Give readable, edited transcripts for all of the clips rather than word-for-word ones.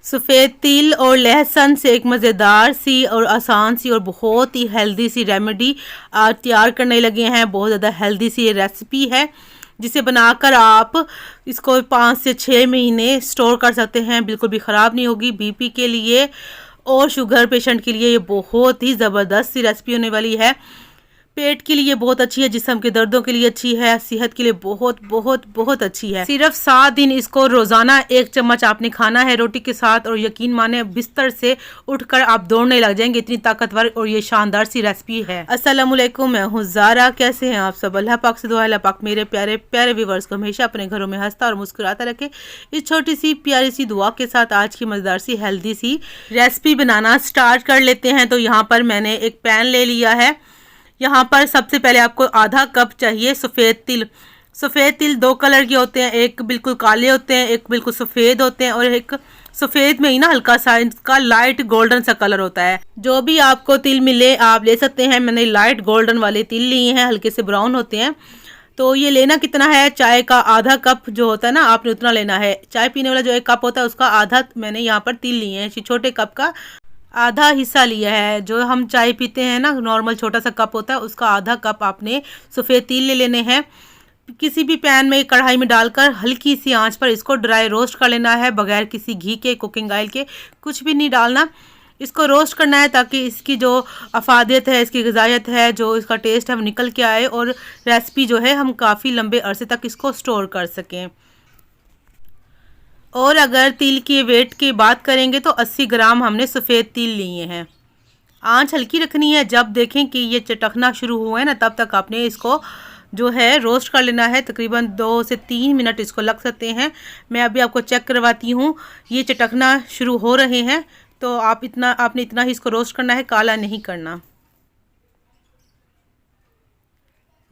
सफ़ेद तिल और लहसुन से एक मज़ेदार सी और आसान सी और बहुत ही हेल्दी सी रेमेडी तैयार करने लगे हैं। बहुत ज़्यादा हेल्दी सी ये रेसिपी है जिसे बनाकर आप इसको 5 से 6 महीने स्टोर कर सकते हैं, बिल्कुल भी ख़राब नहीं होगी। बीपी के लिए और शुगर पेशेंट के लिए ये बहुत ही ज़बरदस्त सी रेसिपी होने वाली है। पेट के लिए बहुत अच्छी है, जिस्म के दर्दों के लिए अच्छी है, सेहत के लिए बहुत बहुत बहुत अच्छी है। सिर्फ 7 दिन इसको रोज़ाना 1 चम्मच आपने खाना है रोटी के साथ, और यकीन माने बिस्तर से उठकर आप दौड़ने लग जाएंगे, इतनी ताकतवर और ये शानदार सी रेसिपी है। अस्सलाम वालेकुम, मैं हूँ ज़ारा। कैसे हैं आप सब? अल्लाह पाक से दुआ है अल्लाह पाक मेरे प्यारे प्यारे व्यूअर्स को हमेशा अपने घरों में हंसता और मुस्कुराता रखे। इस छोटी सी प्यारी सी दुआ के साथ आज की मज़ेदार सी हेल्दी सी रेसिपी बनाना स्टार्ट कर लेते हैं। तो यहाँ पर मैंने एक पैन ले लिया है। यहाँ पर सबसे पहले आपको आधा कप चाहिए सफ़ेद तिल। सफ़ेद तिल 2 कलर के होते हैं, एक बिल्कुल काले होते हैं, एक बिल्कुल सफ़ेद होते हैं, और एक सफ़ेद में ही ना हल्का सा इसका लाइट गोल्डन सा कलर होता है। जो भी आपको तिल मिले आप ले सकते हैं। मैंने लाइट गोल्डन वाले तिल लिए हैं, हल्के से ब्राउन होते हैं। तो ये लेना कितना है, चाय का आधा कप जो होता है ना आपने उतना लेना है। चाय पीने वाला जो 1 कप होता है उसका आधा मैंने यहाँ पर तिल लिए हैं। छोटे कप का आधा हिस्सा लिया है। जो हम चाय पीते हैं ना नॉर्मल छोटा सा कप होता है उसका आधा कप आपने सफ़ेद तिल ले लेने हैं। किसी भी पैन में कढ़ाई में डालकर हल्की सी आंच पर इसको ड्राई रोस्ट कर लेना है, बगैर किसी घी के, कुकिंग ऑयल के, कुछ भी नहीं डालना। इसको रोस्ट करना है ताकि इसकी जो अफादियत है, इसकी ग़िज़ायत है, जो इसका टेस्ट है वो निकल के आए और रेसिपी जो है हम काफ़ी लंबे अरसे तक इसको स्टोर कर सकें। और अगर तिल के वेट की बात करेंगे तो 80 ग्राम हमने सफ़ेद तिल लिए हैं। आंच हल्की रखनी है। जब देखें कि ये चटकना शुरू हुआ है ना तब तक आपने इसको जो है रोस्ट कर लेना है। तकरीबन 2 से 3 मिनट इसको लग सकते हैं। मैं अभी आपको चेक करवाती हूँ। ये चटकना शुरू हो रहे हैं तो आपने इतना ही इसको रोस्ट करना है, काला नहीं करना।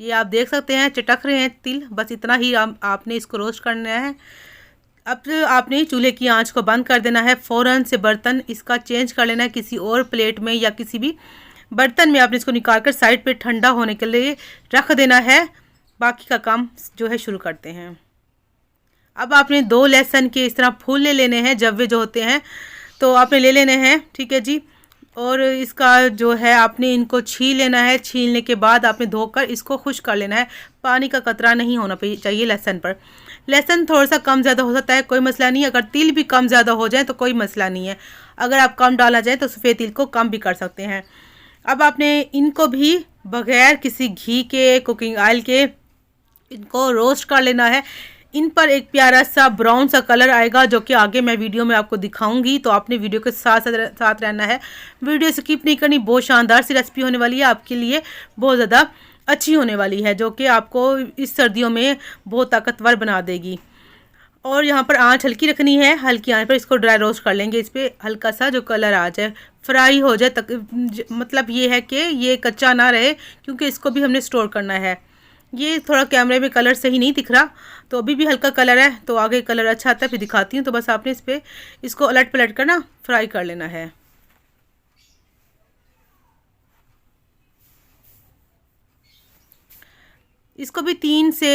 ये आप देख सकते हैं चटक रहे हैं तिल, बस इतना ही आपने इसको रोस्ट करना है। अब आपने चूल्हे की आंच को बंद कर देना है। फ़ौरन से बर्तन इसका चेंज कर लेना है किसी और प्लेट में या किसी भी बर्तन में। आपने इसको निकाल कर साइड पे ठंडा होने के लिए रख देना है। बाकी का काम जो है शुरू करते हैं। अब आपने 2 लहसुन के इस तरह फूल ले लेने हैं, जव्वे जो होते हैं तो आपने ले लेने हैं, ठीक है जी। और इसका जो है आपने इनको छील लेना है। छीलने के बाद आपने धोकर इसको खुश्क कर लेना है। पानी का कतरा नहीं होना चाहिए लहसुन पर। लहसुन थोड़ा सा कम ज़्यादा हो सकता है, कोई मसला नहीं है। अगर तिल भी कम ज़्यादा हो जाए तो कोई मसला नहीं है। अगर आप कम डाला जाए तो सफ़ेद तिल को कम भी कर सकते हैं। अब आपने इनको भी बग़ैर किसी घी के, कुकिंग ऑयल के इनको रोस्ट कर लेना है। इन पर एक प्यारा सा ब्राउन सा कलर आएगा जो कि आगे मैं वीडियो में आपको दिखाऊंगी, तो आपने वीडियो के साथ साथ रहना है। वीडियो स्किप नहीं करनी। बहुत शानदार सी रेसिपी होने वाली है, आपके लिए बहुत ज़्यादा अच्छी होने वाली है, जो कि आपको इस सर्दियों में बहुत ताकतवर बना देगी। और यहाँ पर आंच हल्की रखनी है। हल्की आंच पर इसको ड्राई रोस्ट कर लेंगे। इस पर हल्का सा जो कलर आ जाए, फ्राई हो जाए तक, मतलब ये है कि ये कच्चा ना रहे, क्योंकि इसको भी हमने स्टोर करना है। ये थोड़ा कैमरे में कलर सही नहीं दिख रहा, तो अभी भी हल्का कलर है, तो आगे कलर अच्छा आता है फिर दिखाती हूँ। तो बस आपने इस पर इसको उलट पलट कर ना फ्राई कर लेना है। इसको भी 3 से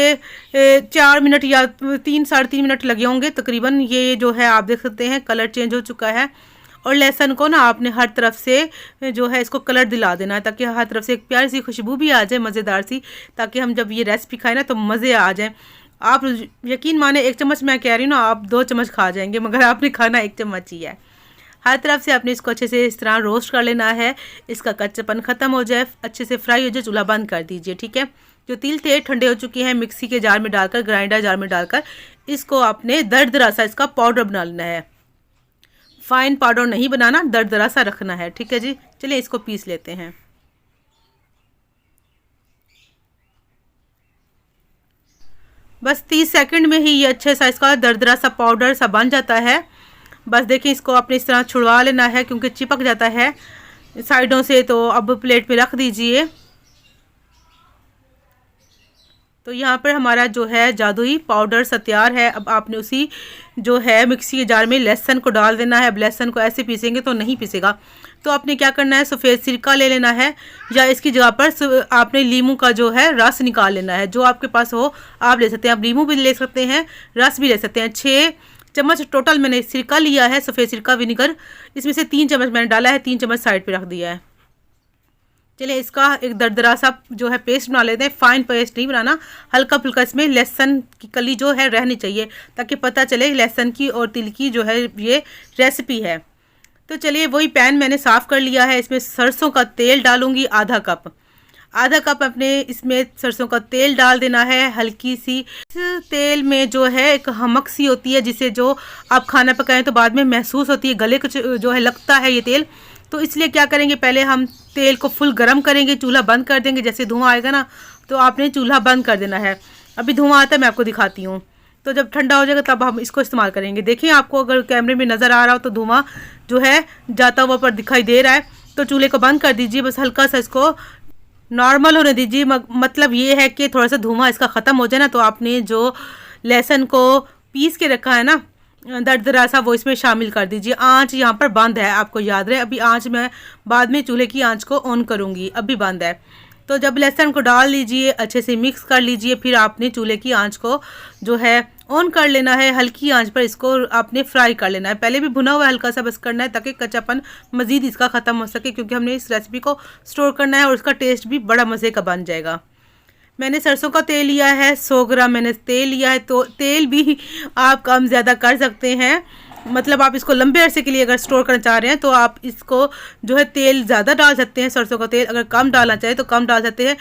4 मिनट या 3 साढ़े 3 मिनट लगे होंगे तकरीबन। ये जो है आप देख सकते हैं कलर चेंज हो चुका है। और लहसुन को ना आपने हर तरफ से जो है इसको कलर दिला देना है, ताकि हर तरफ से एक प्यारी सी खुशबू भी आ जाए मज़ेदार सी, ताकि हम जब ये रेसिपी खाएं ना तो मज़े आ जाए। आप यकीन माने 1 चम्मच मैं कह रही हूँ ना, आप 2 चम्मच खा जाएंगे, मगर आपने खाना 1 चम्मच ही है। हर तरफ से आपने इसको अच्छे से इस तरह रोस्ट कर लेना है। इसका कच्चापन ख़त्म हो जाए, अच्छे से फ्राई हो जाए, चूल्हा बंद कर दीजिए, ठीक है। जो तिल थे ठंडे हो चुके हैं। मिक्सी के जार में डालकर, ग्राइंडर जार में डालकर इसको आपने दरदरा सा इसका पाउडर बना लेना है। फाइन पाउडर नहीं बनाना, दरदरा सा रखना है, ठीक है जी। चलिए इसको पीस लेते हैं। बस 30 सेकंड में ही ये अच्छे सा इसका दरदरा सा पाउडर सा बन जाता है। बस देखिए इसको आपने इस तरह छुड़वा लेना है, क्योंकि चिपक जाता है साइडों से। तो अब प्लेट पे रख दीजिए। तो यहाँ पर हमारा जो है जादुई पाउडर सा तैयार है। अब आपने उसी जो है मिक्सी के जार में लहसुन को डाल देना है। अब लहसुन को ऐसे पीसेंगे तो नहीं पीसेगा, तो आपने क्या करना है, सफ़ेद सिरका ले लेना है, या इसकी जगह पर आपने लीमू का जो है रस निकाल लेना है। जो आपके पास हो आप ले सकते हैं। आप लीमू भी ले सकते हैं, रस भी ले सकते हैं। चम्मच टोटल मैंने सिरका लिया है, सफ़ेद सिरका विनेगर। इसमें से 3 चम्मच मैंने डाला है, 3 चम्मच साइड पे रख दिया है। चलिए इसका एक दरदरा सा जो है पेस्ट बना लेते हैं। फाइन पेस्ट नहीं बनाना, हल्का फुल्का इसमें लहसुन की कली जो है रहनी चाहिए, ताकि पता चले लहसुन की और तिल की जो है ये रेसिपी है। तो चलिए वही पैन मैंने साफ़ कर लिया है। इसमें सरसों का तेल डालूंगी आधा कप अपने इसमें सरसों का तेल डाल देना है। हल्की सी इस तेल में जो है एक हमक सी होती है, जिसे जो आप खाना पकाएं तो बाद में महसूस होती है, गले को जो है लगता है ये तेल। तो इसलिए क्या करेंगे, पहले हम तेल को फुल गर्म करेंगे, चूल्हा बंद कर देंगे। जैसे धुआं आएगा ना तो आपने चूल्हा बंद कर देना है। अभी धुआं आता है, मैं आपको दिखाती हूँ। तो जब ठंडा हो जाएगा तब हम इसको इस्तेमाल करेंगे। देखिए आपको अगर कैमरे में नज़र आ रहा हो तो धुआं जो है जाता हुआ पर दिखाई दे रहा है। तो चूल्हे को बंद कर दीजिए, बस हल्का सा इसको नॉर्मल होने दीजिए। मतलब ये है कि थोड़ा सा धुआं इसका ख़त्म हो जाए ना, तो आपने जो लहसुन को पीस के रखा है ना दरदरा सा, वो इसमें शामिल कर दीजिए। आंच यहाँ पर बंद है, आपको याद रहे। अभी आंच मैं बाद में चूल्हे की आंच को ऑन करूँगी, अभी बंद है। तो जब लहसुन को डाल लीजिए, अच्छे से मिक्स कर लीजिए, फिर आपने चूल्हे की आंच को जो है ऑन कर लेना है। हल्की आंच पर इसको आपने फ्राई कर लेना है। पहले भी भुना हुआ हल्का सा बस करना है, ताकि कच्चापन मज़ीद इसका ख़त्म हो सके, क्योंकि हमने इस रेसिपी को स्टोर करना है और इसका टेस्ट भी बड़ा मज़े का बन जाएगा। मैंने सरसों का तेल लिया है, 100 ग्राम मैंने तेल लिया है। तो तेल भी आप कम ज़्यादा कर सकते हैं, मतलब आप इसको लंबे अरसे के लिए अगर स्टोर करना चाह रहे हैं तो आप इसको जो है तेल ज़्यादा डाल सकते हैं। सरसों का तेल अगर कम डालना चाहे तो कम डाल सकते हैं।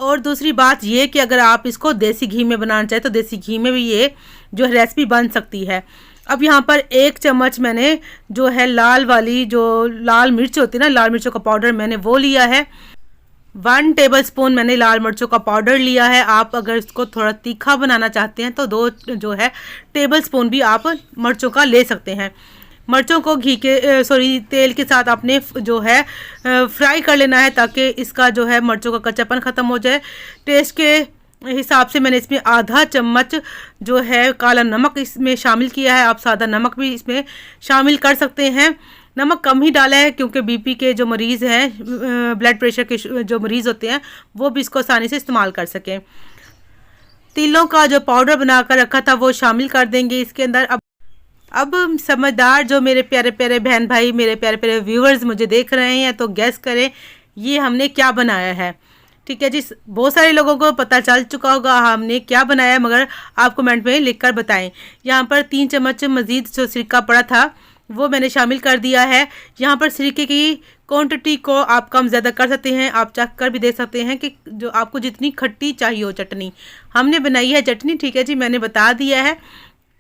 और दूसरी बात ये कि अगर आप इसको देसी घी में बनाना चाहें तो देसी घी में भी ये जो है रेसिपी बन सकती है। अब यहाँ पर 1 चम्मच मैंने जो है लाल वाली जो लाल मिर्च होती है ना, लाल मिर्चों का पाउडर मैंने वो लिया है। 1 टेबलस्पून मैंने लाल मिर्चों का पाउडर लिया है। आप अगर इसको थोड़ा तीखा बनाना चाहते हैं तो 2 जो है टेबलस्पून भी आप मिर्चों का ले सकते हैं। मिर्चों को तेल के साथ आपने जो है फ्राई कर लेना है, ताकि इसका जो है मिर्चों का कच्चापन ख़त्म हो जाए। टेस्ट के हिसाब से मैंने इसमें आधा चम्मच जो है काला नमक इसमें शामिल किया है। आप सादा नमक भी इसमें शामिल कर सकते हैं। नमक कम ही डाला है, क्योंकि बीपी के जो मरीज़ हैं, ब्लड प्रेशर के जो मरीज़ होते हैं, वो भी इसको आसानी से इस्तेमाल कर सकें। तिलों का जो पाउडर बनाकर रखा था वो शामिल कर देंगे इसके अंदर। अब समझदार जो मेरे प्यारे प्यारे बहन भाई, मेरे प्यारे प्यारे व्यूअर्स मुझे देख रहे हैं, तो गैस करें ये हमने क्या बनाया है। ठीक है जी, बहुत सारे लोगों को पता चल चुका होगा हमने क्या बनाया है, मगर आप कमेंट में लिखकर बताएं। यहाँ पर 3 चम्मच मज़ीद जो सिरका पड़ा था वो मैंने शामिल कर दिया है। यहाँ पर सिरके की क्वांटिटी को आप कम ज़्यादा कर सकते हैं। आप चख कर भी देख सकते हैं कि जो आपको जितनी खट्टी चाहिए हो चटनी। हमने बनाई है चटनी, ठीक है जी, मैंने बता दिया है।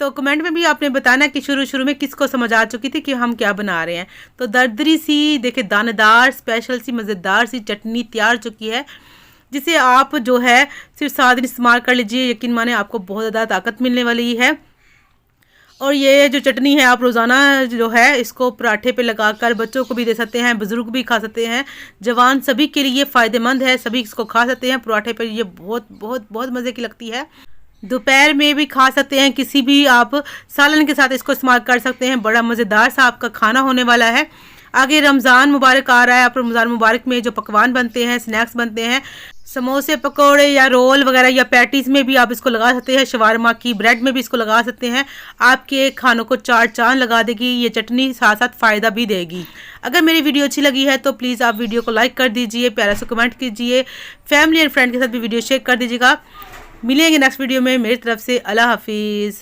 तो कमेंट में भी आपने बताना कि शुरू में किसको समझ आ चुकी थी कि हम क्या बना रहे हैं। तो दरदरी सी देखिए दानेदार स्पेशल सी मज़ेदार सी चटनी तैयार चुकी है, जिसे आप जो है सिर्फ 7 दिन इस्तेमाल कर लीजिए। यकीन माने आपको बहुत ज़्यादा ताकत मिलने वाली है। और ये जो चटनी है आप रोज़ाना जो है इसको पराठे पे लगाकर बच्चों को भी दे सकते हैं, बुज़ुर्ग भी खा सकते हैं, जवान सभी के लिए फ़ायदेमंद है। सभी इसको खा सकते हैं पराठे पे, ये बहुत बहुत बहुत मज़े की लगती है। दोपहर में भी खा सकते हैं, किसी भी आप सालन के साथ इसको इस्तेमाल कर सकते हैं। बड़ा मज़ेदार सा आपका खाना होने वाला है। आगे रमज़ान मुबारक आ रहा है। आप रमज़ान मुबारक में जो पकवान बनते हैं, स्नैक्स बनते हैं, समोसे पकोड़े या रोल वगैरह या पैटीज़ में भी आप इसको लगा सकते हैं। शवारमा की ब्रेड में भी इसको लगा सकते हैं। आपके खानों को 4 चांद लगा देगी ये चटनी, साथ साथ फ़ायदा भी देगी। अगर मेरी वीडियो अच्छी लगी है तो प्लीज़ आप वीडियो को लाइक कर दीजिए, प्यारा सा कमेंट कीजिए, फैमिली एंड फ्रेंड के साथ भी वीडियो शेयर कर दीजिएगा। मिलेंगे नेक्स्ट वीडियो में। मेरी तरफ से अल्लाह हाफिज़।